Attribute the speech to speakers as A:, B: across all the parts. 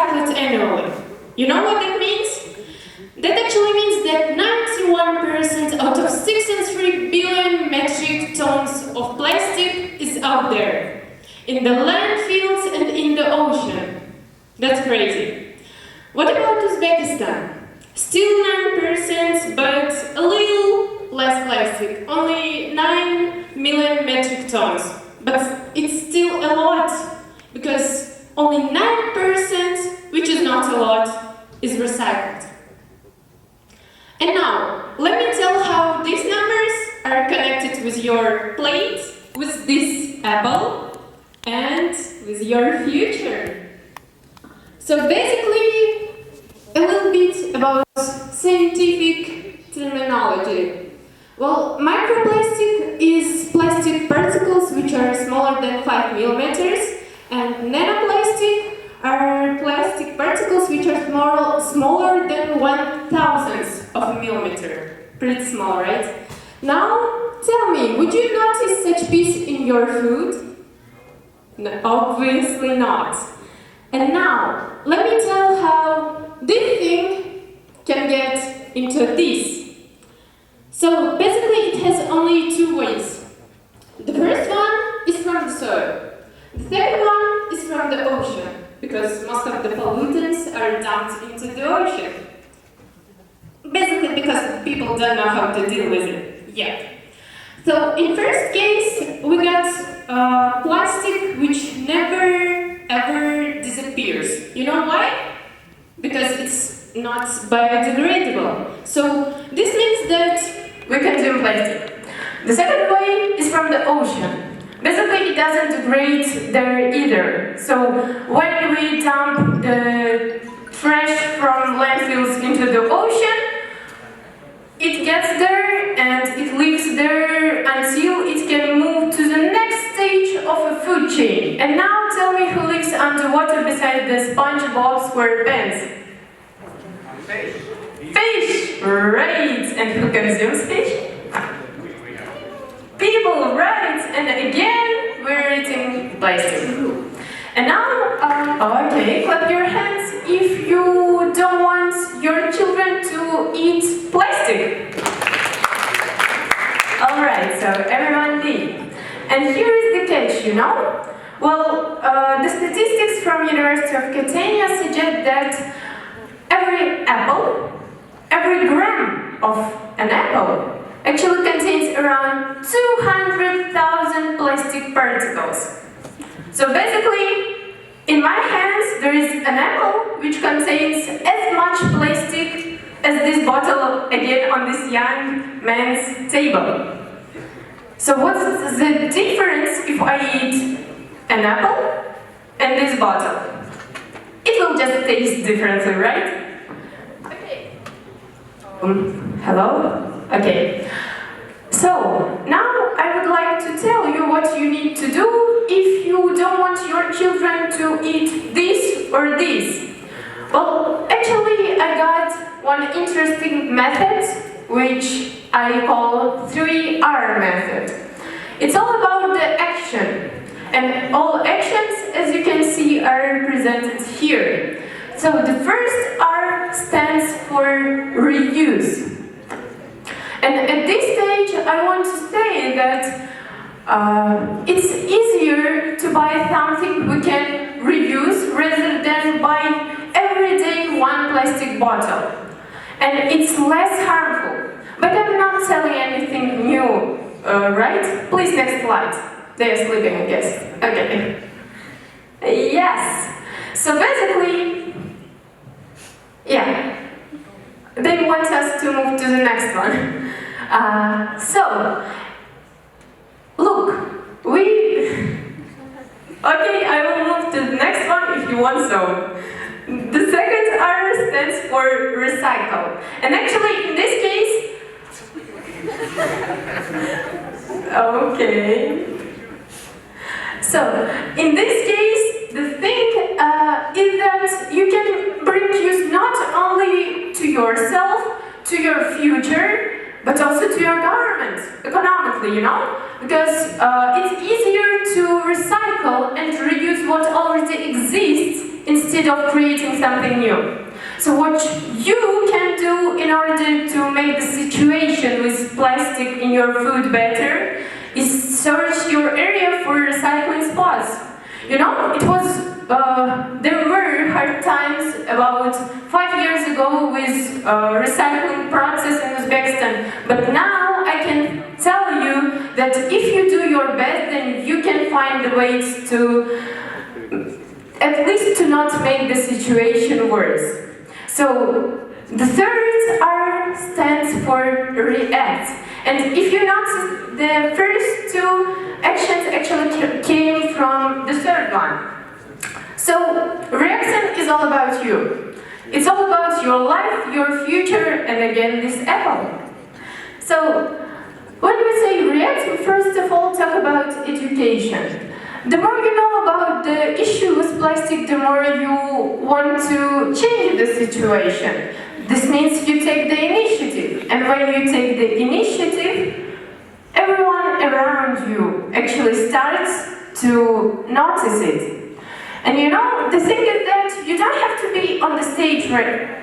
A: recycled annually. You know what that means? That actually means that 91% out of 6.3 billion metric tons of plastic is out there, in the landfills and in the ocean. That's crazy. What about Uzbekistan? Still 9%, but a little less plastic, only 9 million metric tons. But it's still a lot, because only 9%, which is not a lot, is recycled. And now, let me tell how these numbers are connected with your plate, with this apple, and with your future. So basically, a little bit about scientific terminology. Well, microplastic is plastic particles which are smaller than 5 millimeters, and nanoplastic are plastic particles which are smaller than 1/1000th of a millimeter. Pretty small, right? Now, tell me, would you notice such piece in your food? No, obviously not. And now, let me tell how this thing can get into this. So basically it has only two ways. The first one is from the soil. The second one is from the ocean, because most of the pollutants are dumped into the ocean. Basically because people don't know how to deal with it yet. So in first case, we got plastic which never ever disappears. You know why? Because it's not biodegradable. So this means that we consume plastic. The second way is from the ocean. Basically, it doesn't degrade there either. So when we dump the trash from landfills into the ocean, it gets there and it lives there until it can move to the next stage of a food chain. And now tell me who lives underwater beside the SpongeBob SquarePants? Fish. Fish! Right! And who consumes fish? People, right? And again, we're eating plastic. And now, okay, clap your hands if you don't want your children to eat plastic. Alright, so everyone did. And here is the catch, you know? Well, the statistics from University of Catania suggest that every gram of an apple actually contains around 200,000 plastic particles. So basically, in my hands there is an apple which contains as much plastic as this bottle again on this young man's table. So what's the difference if I eat an apple and this bottle? It will just taste differently, right? Okay. Hello? Okay. So, now I would like to tell you what you need to do if you don't want your children to eat this or this. Well, actually I got one interesting method which I call 3R method. It's all about the action. And all actions, as you can see, are represented here. So the first R stands for reuse. And at this stage, I want to say that it's easier to buy something we can reuse rather than buy every day one plastic bottle. And it's less harmful. But I'm not selling anything new, right? Please, next slide. They are sleeping, I guess. Okay. Yes. So basically, yeah. They want us to move to the next one. So, look, okay, I will move to the next one if you want so. The second R stands for recycle. And actually, in this case, okay. So, in this case, the thing is that you can bring use not only to yourself, to your future, but also to your government, economically, you know? Because it's easier to recycle and reuse what already exists instead instead of creating something new. So what you can do in order to make the situation with plastic in your food better is search your area for recycling spots. You know, there were hard times about 5 years ago with recycling process in Uzbekistan, but now I can tell you that if you do your best, then you can find the ways to at least to not make the situation worse. So the third R stands for react. And if you notice, the first two actions actually came from the third one. So reaction is all about you. It's all about your life, your future, and again this apple. So when we say react, we first of all talk about education. The more you know about the issue with plastic, the more you want to change the situation. This means you take the initiative. And when you take the initiative, everyone around you actually starts to notice it. And you know, the thing is that you don't have to be on the stage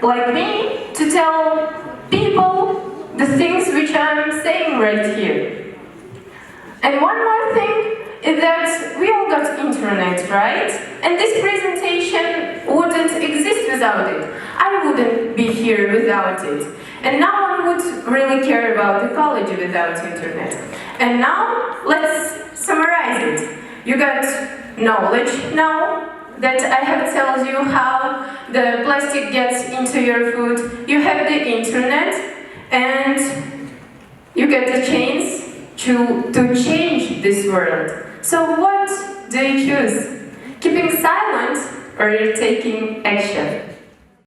A: like me to tell people the things which I'm saying right here. And one more thing is that we all got internet, right? And this presentation wouldn't exist without it. I wouldn't be here without it. And no one would really care about ecology without internet. And now, let's summarize it. You got knowledge now that I have told you how the plastic gets into your food. You have the internet, and you get the chance to change this world. So what do you choose? Keeping silent or taking action?